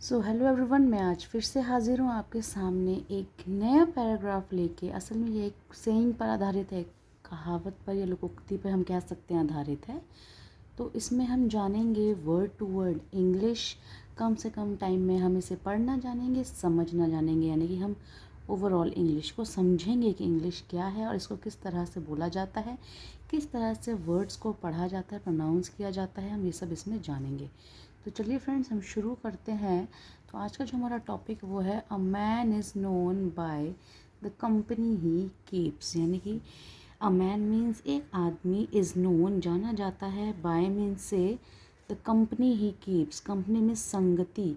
So hello everyone, मैं आज फिर से हाजिर हूँ आपके सामने एक नया पैराग्राफ लेके। असल में ये एक सेइंग पर आधारित है, एक कहावत पर या लोकोक्ति पर हम कह सकते हैं आधारित है। तो इसमें हम जानेंगे वर्ड टू वर्ड इंग्लिश। कम से कम टाइम में हम इसे पढ़ना जानेंगे, समझना जानेंगे, यानी कि हम ओवरऑल इंग्लिश को समझेंगे कि इंग्लिश क्या है और इसको किस तरह से बोला जाता है, किस तरह से वर्ड्स को पढ़ा जाता है, प्रोनाउंस किया जाता है, हम ये सब इसमें जानेंगे। तो चलिए फ्रेंड्स, हम शुरू करते हैं। तो आज का जो हमारा टॉपिक वो है a man is known by the company he keeps, यानी कि अ मैन मीन्स एक आदमी, इज़ नोन जाना जाता है, बाय मीन्स से, the company he keeps company means संगति,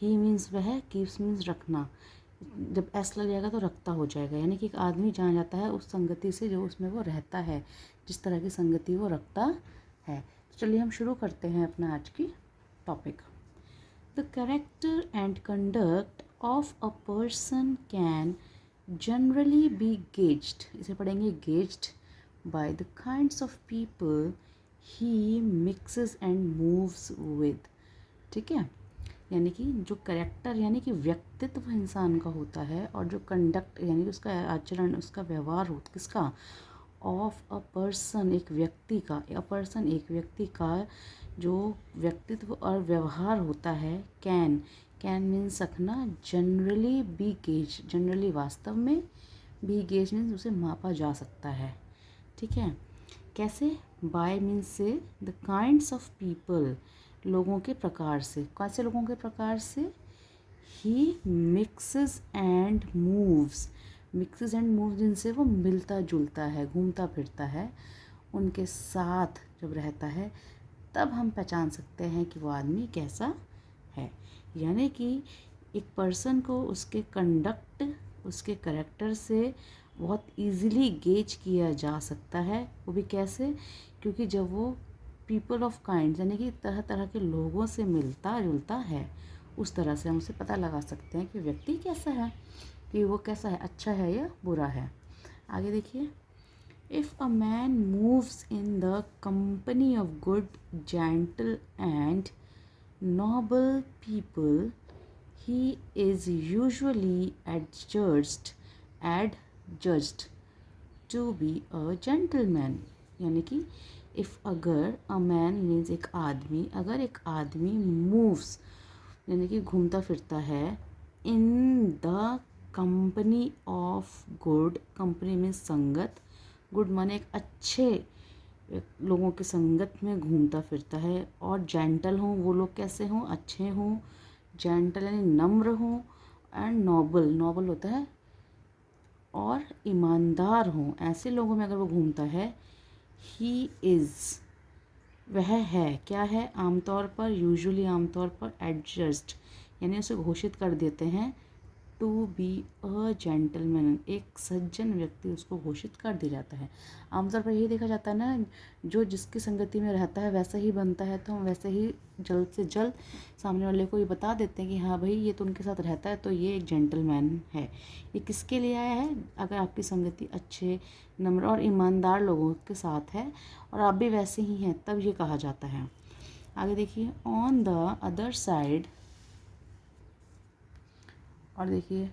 ही मीन्स वह, कीप्स मीन्स रखना। जब एस लग जाएगा तो रखता हो जाएगा, यानी कि एक आदमी जाना जाता है उस संगति से जो उसमें वो रहता है, जिस तरह की संगति वो रखता है। तो चलिए हम शुरू करते हैं अपना आज की topic. The character and conduct of a person can generally be gauged, इसे पढ़ेंगे gauged by the kinds of people he mixes and moves with। ठीक है, यानी कि जो करेक्टर यानी कि व्यक्तित्व इंसान का होता है, और जो कंडक्ट यानी कि उसका आचरण, उसका व्यवहार हो किसका, ऑफ अ पर्सन एक व्यक्ति का, अ पर्सन एक व्यक्ति का जो व्यक्तित्व और व्यवहार होता है, कैन मीन्स रखना, जनरली बी गेज जनरली वास्तव में, बी गेज मीन्स उसे मापा जा सकता है। ठीक है, कैसे, बाय मीन्स से, द काइंड्स ऑफ पीपल लोगों के प्रकार से, कैसे लोगों के प्रकार से, he mixes and moves, mixes and moves जिनसे वो मिलता जुलता है, घूमता फिरता है, उनके साथ जब रहता है तब हम पहचान सकते हैं कि वो आदमी कैसा है। यानी कि एक पर्सन को उसके कंडक्ट, उसके करेक्टर से बहुत इजीली गेज किया जा सकता है। वो भी कैसे, क्योंकि जब वो पीपल ऑफ काइंड यानी कि तरह तरह के लोगों से मिलता जुलता है, उस तरह से हम उसे पता लगा सकते हैं कि व्यक्ति कैसा है, कि वो कैसा है, अच्छा है या बुरा है। आगे देखिए, if a man moves in the company of good, gentle and noble people, he is usually adjudged to be a gentleman। यानी कि if अगर a man means एक आदमी, अगर एक आदमी moves यानी कि घूमता फिरता है, in the company of good, company means संगत, गुड माने एक अच्छे लोगों की संगत में घूमता फिरता है, और जेंटल हों, वो लोग कैसे हों, अच्छे हों, जेंटल यानी नम्र हों, एंड नोबल, नोबल होता है और ईमानदार हों, ऐसे लोगों में अगर वो घूमता है, ही इज़ वह है, क्या है, आमतौर पर, यूजुअली आमतौर पर, एडजस्ट यानी उसे घोषित कर देते हैं, टू बी अ जेंटलमैन एक सज्जन व्यक्ति उसको घोषित कर दिया जाता है। आमतौर पर यही देखा जाता है ना, जो जिसकी संगति में रहता है वैसा ही बनता है, तो हम वैसे ही जल्द से जल्द सामने वाले को ये बता देते हैं कि हाँ भाई ये तो उनके साथ रहता है तो ये एक जेंटलमैन है। ये किसके लिए आया है, अगर आपकी संगति अच्छे, नम्र और ईमानदार लोगों के साथ है और आप भी वैसे ही हैं, तब ये कहा जाता है। आगे देखिए, ऑन द अदर साइड, और देखिए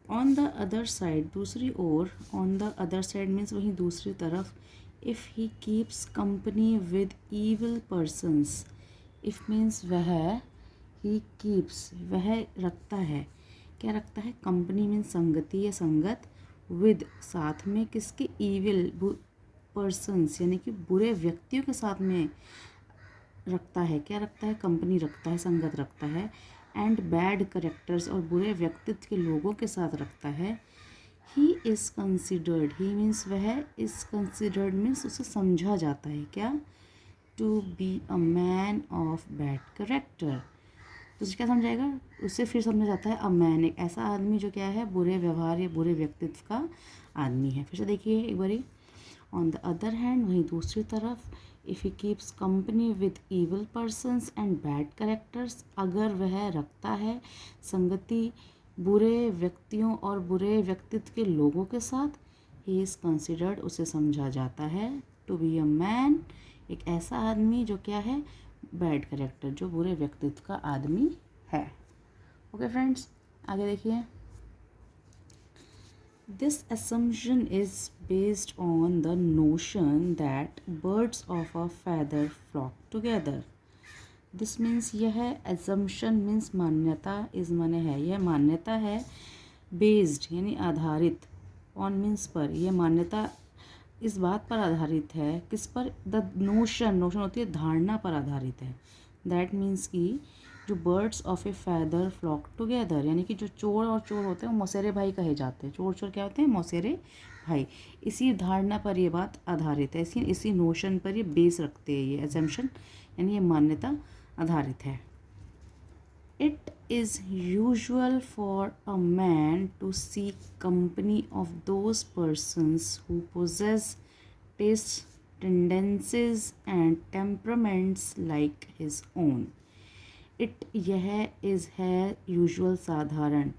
ऑन द अदर साइड दूसरी ओर, on the other side means वहीं दूसरी तरफ, if he keeps company with evil persons, if means वह, ही कीप्स वह रखता है, क्या रखता है, कंपनी मीन्स संगति या संगत, विद साथ में, किसके, ईविल पर्सनस यानी कि बुरे व्यक्तियों के साथ में रखता है, क्या रखता है, कंपनी रखता है, संगत रखता है, एंड बैड करेक्टर्स और बुरे व्यक्तित्व के लोगों के साथ रखता है। He is considered, he means वह, इज़ कंसिडर्ड मीन्स उसे समझा जाता है, क्या, to be a man of bad character. तो उसे क्या समझाएगा, उससे फिर समझा जाता है अ मैन एक ऐसा आदमी जो क्या है, बुरे व्यवहार या बुरे व्यक्तित्व का आदमी है। फिर से देखिए एक बारी, ऑन द अदर हैंड वहीं दूसरी तरफ, if he keeps company with evil persons and bad characters, अगर वह रखता है संगति बुरे व्यक्तियों और बुरे व्यक्तित्व के लोगों के साथ, ही इज़ कंसिडर्ड उसे समझा जाता है, टू बी अ मैन एक ऐसा आदमी जो क्या है, बैड कैरेक्टर, जो बुरे व्यक्तित्व का आदमी है। ओके फ्रेंड्स, आगे देखिए। This assumption is based on the notion that birds of a feather flock together. This means यह assumption means मान्यता, is माने है, यह मान्यता है based यानी आधारित, on means पर, यह मान्यता इस बात पर आधारित है, किस पर, द नोशन होती है धारणा पर आधारित है। दैट मीन्स कि जो birds of a feather flock together, यानी कि जो चोर और चोर होते हैं वो मौसेरे भाई कहे जाते हैं। चोर क्या होते हैं? मौसेरे भाई। इसी धारणा पर ये बात आधारित है, इसी नोशन पर ये बेस रखते हैं, ये एजम्पशन यानी ये मान्यता आधारित है। It is usual for a man to seek company of those persons who possess tastes, tendencies and temperaments like his own. It यह is है usual साधारण,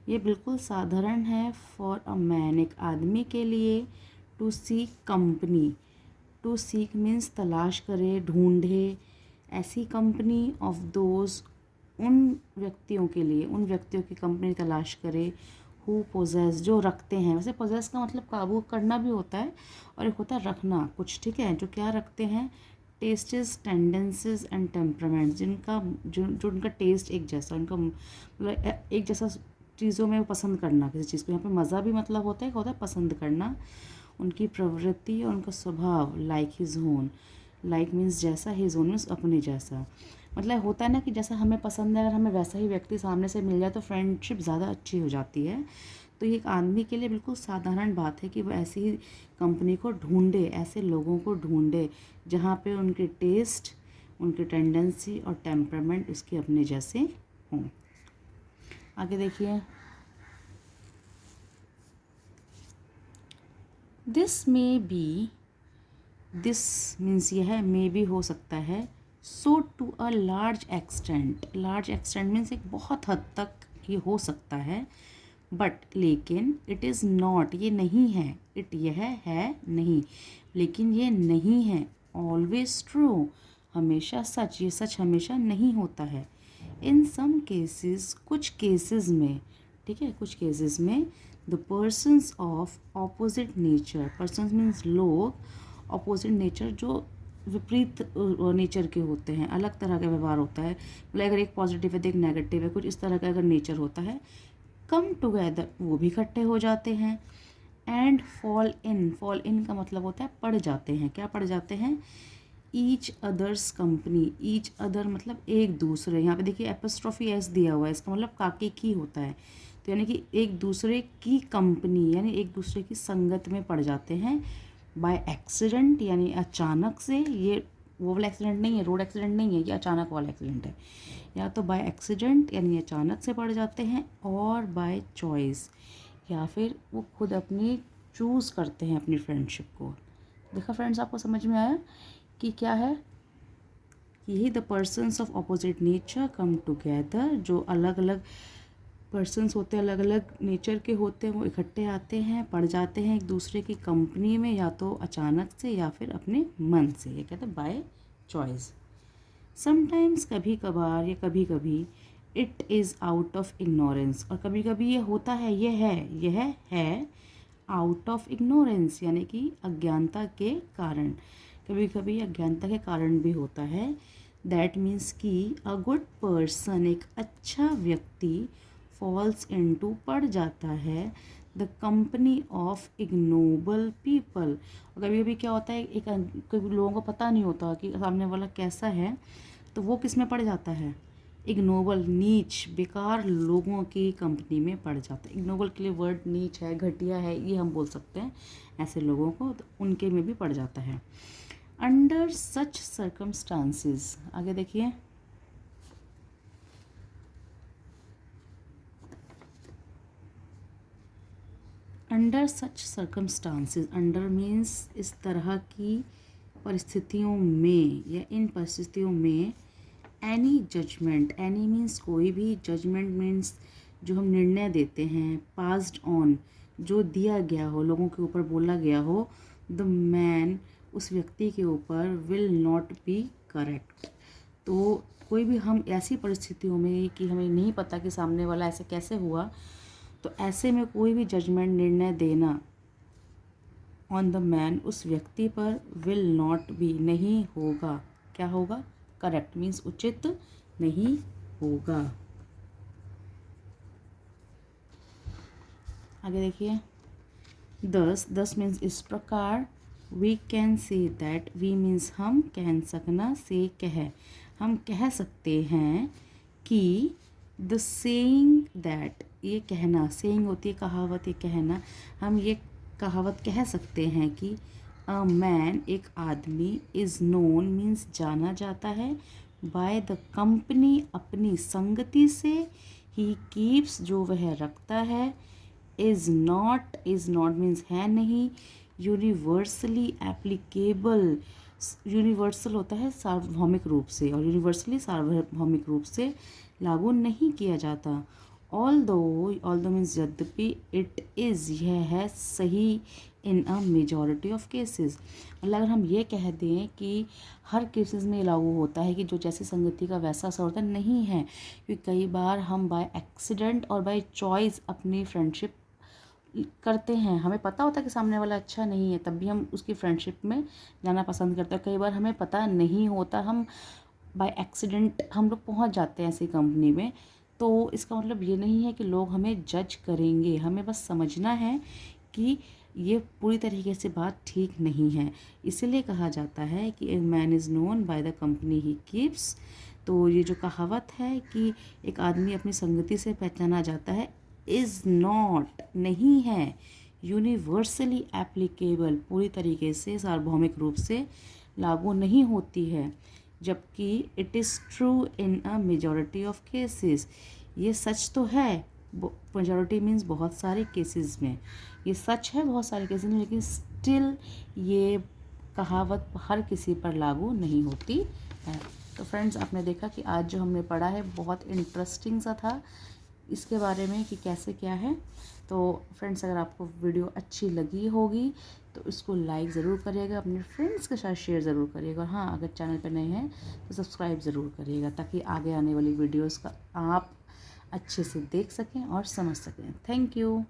ये बिल्कुल साधारण है for a man एक आदमी के लिए, to seek company, to seek means तलाश करे, ढूंढे, ऐसी company of those उन व्यक्तियों के लिए, उन व्यक्तियों की कंपनी तलाश करे, हु पोजेस जो रखते हैं। वैसे पोजेस का मतलब काबू करना भी होता है और एक होता है रखना कुछ, ठीक है, जो क्या रखते हैं, टेस्टेस, टेंडेंसीज एंड टेम्परामेंट, जिनका जो उनका टेस्ट एक जैसा, उनका मतलब एक जैसा चीज़ों में पसंद करना किसी चीज़ को। यहाँ पे मज़ा भी मतलब होता है, क्या होता है, पसंद करना, उनकी प्रवृत्ति और उनका स्वभाव, like his own, like means जैसा, हिज ओन मीन्स अपने जैसा। मतलब होता है ना कि जैसा हमें पसंद है, अगर हमें वैसा ही व्यक्ति सामने से मिल जाए तो फ्रेंडशिप ज़्यादा अच्छी हो जाती है। तो ये एक आदमी के लिए बिल्कुल साधारण बात है कि वो ऐसी ही कंपनी को ढूंढे, ऐसे लोगों को ढूंढे जहाँ पे उनके टेस्ट, उनके टेंडेंसी और टेम्परामेंट उसके अपने जैसे हों। आगे देखिए। दिस मीन्स यह मे भी हो सकता है, so to a large extent, large extent means एक बहुत हद तक ये हो सकता है, बट लेकिन इट इज़ नॉट ये नहीं है, इट यह है नहीं, लेकिन ये नहीं है, ऑलवेज ट्रू हमेशा सच, ये सच हमेशा नहीं होता है। इन सम केसेस कुछ केसेस में, ठीक है, कुछ केसेस में the persons of opposite nature, persons means लोग, ऑपोजिट नेचर जो विपरीत नेचर के होते हैं, अलग तरह का व्यवहार होता है, मतलब अगर एक पॉजिटिव है तो एक नेगेटिव है, कुछ इस तरह का अगर नेचर होता है, कम टुगेदर वो भी इकट्ठे हो जाते हैं, एंड फॉल इन का मतलब होता है पड़ जाते हैं, क्या पड़ जाते हैं, each others company, each other मतलब एक दूसरे, यहाँ पे देखिए एपोस्ट्रोफी एस दिया हुआ है, इसका मतलब काके की होता है, तो यानी कि एक दूसरे की कंपनी यानी एक दूसरे की संगत में पड़ जाते हैं, बाय एक्सीडेंट यानी अचानक से, ये वो वाला एक्सीडेंट नहीं है, रोड एक्सीडेंट नहीं है, ये अचानक वाला एक्सीडेंट है, या तो बाय एक्सीडेंट यानी अचानक से पड़ जाते हैं, और बाय चॉइस या फिर वो खुद अपनी चूज़ करते हैं अपनी फ्रेंडशिप को। देखा फ्रेंड्स, आपको समझ में आया कि क्या है, यही the persons of opposite nature come together, जो अलग अलग पर्सन्स होते हैं, अलग अलग नेचर के होते हैं, वो इकट्ठे आते हैं, पड़ जाते हैं एक दूसरे की कंपनी में, या तो अचानक से या फिर अपने मन से, ये कहते हैं बाय चॉइस। समटाइम्स कभी कभार या कभी कभी, it is out of ignorance, और कभी कभी ये होता है, यह है आउट ऑफ इग्नोरेंस यानी कि अज्ञानता के कारण, कभी कभी अज्ञानता के कारण भी होता है। दैट मीन्स कि अ गुड पर्सन एक अच्छा व्यक्ति फॉल्स इनटू पड़ जाता है the company of ignoble people, और कभी कभी क्या होता है, एक कभी लोगों को पता नहीं होता कि सामने वाला कैसा है, तो वो किस में पड़ जाता है, इग्नोबल नीच बेकार लोगों की कंपनी में पड़ जाता है। इग्नोबल के लिए वर्ड नीच है, घटिया है, ये हम बोल सकते हैं ऐसे लोगों को, तो उनके में भी पड़ जाता है। अंडर सच सर्कमस्टांसेस, आगे देखिए। Under such circumstances, under means इस तरह की परिस्थितियों में या इन परिस्थितियों में, एनी जजमेंट, एनी मीन्स कोई भी, जजमेंट मीन्स जो हम निर्णय देते हैं, पास्ड ऑन जो दिया गया हो, लोगों के ऊपर बोला गया हो, द मैन उस व्यक्ति के ऊपर, विल नॉट बी करेक्ट, तो कोई भी हम ऐसी परिस्थितियों में कि हमें नहीं पता कि सामने वाला ऐसे कैसे हुआ, तो ऐसे में कोई भी जजमेंट निर्णय देना ऑन द मैन उस व्यक्ति पर विल नॉट बी नहीं होगा। क्या होगा? करेक्ट मीन्स उचित नहीं होगा। आगे देखिए, दस मीन्स इस प्रकार। We can say that, we means हम, कैन सकना, से कह, हम कह सकते हैं कि द सेइंग दैट, ये कहना, सेइंग होती है कहावत, ये कहना, हम ये कहावत कह सकते हैं कि अ मैन, एक आदमी, इज़ नोन मीन्स जाना जाता है, बाय द कंपनी, अपनी संगति से, ही कीप्स जो वह रखता है, इज़ नॉट मीन्स है नहीं, यूनिवर्सली एप्लीकेबल, यूनिवर्सल होता है सार्वभौमिक रूप से, और यूनिवर्सली सार्वभौमिक रूप से लागू नहीं किया जाता। ऑल दो मीन्स यद्यपि, इट इज़ यह है, सही, इन अ मेजॉरिटी ऑफ केसेस, मतलब अगर हम ये कह दें कि हर केसेस में लागू होता है कि जो जैसी संगति का वैसा असर होता है, नहीं है, क्योंकि कई बार हम बाय एक्सीडेंट और बाय चॉइस अपनी फ्रेंडशिप करते हैं, हमें पता होता है कि सामने वाला अच्छा नहीं है, तब भी हम उसकी फ्रेंडशिप में जाना पसंद करते हैं। कई बार हमें पता नहीं होता, हम बाय एक्सीडेंट हम लोग पहुंच जाते हैं ऐसी कंपनी में, तो इसका मतलब ये नहीं है कि लोग हमें जज करेंगे, हमें बस समझना है कि ये पूरी तरीके से बात ठीक नहीं है। इसीलिए कहा जाता है कि a man is known by the company he keeps. तो ये जो कहावत है कि एक आदमी अपनी संगति से पहचाना जाता है, इज़ नॉट नहीं है, यूनिवर्सली एप्लीकेबल पूरी तरीके से सार्वभौमिक रूप से लागू नहीं होती है, जबकि it is true in a majority of cases, ये सच तो है, मेजॉरिटी मीन्स बहुत सारे केसेस में, ये सच है बहुत सारे केसेस में, लेकिन स्टिल ये कहावत हर किसी पर लागू नहीं होती है। तो फ्रेंड्स, आपने देखा कि आज जो हमने पढ़ा है बहुत इंटरेस्टिंग सा था इसके बारे में कि कैसे क्या है। तो फ्रेंड्स, अगर आपको वीडियो अच्छी लगी होगी तो इसको लाइक ज़रूर करिएगा, अपने फ्रेंड्स के साथ शेयर ज़रूर करिएगा, और हाँ, अगर चैनल पर नए हैं तो सब्सक्राइब ज़रूर करिएगा, ताकि आगे आने वाली वीडियोस का आप अच्छे से देख सकें और समझ सकें। Thank you.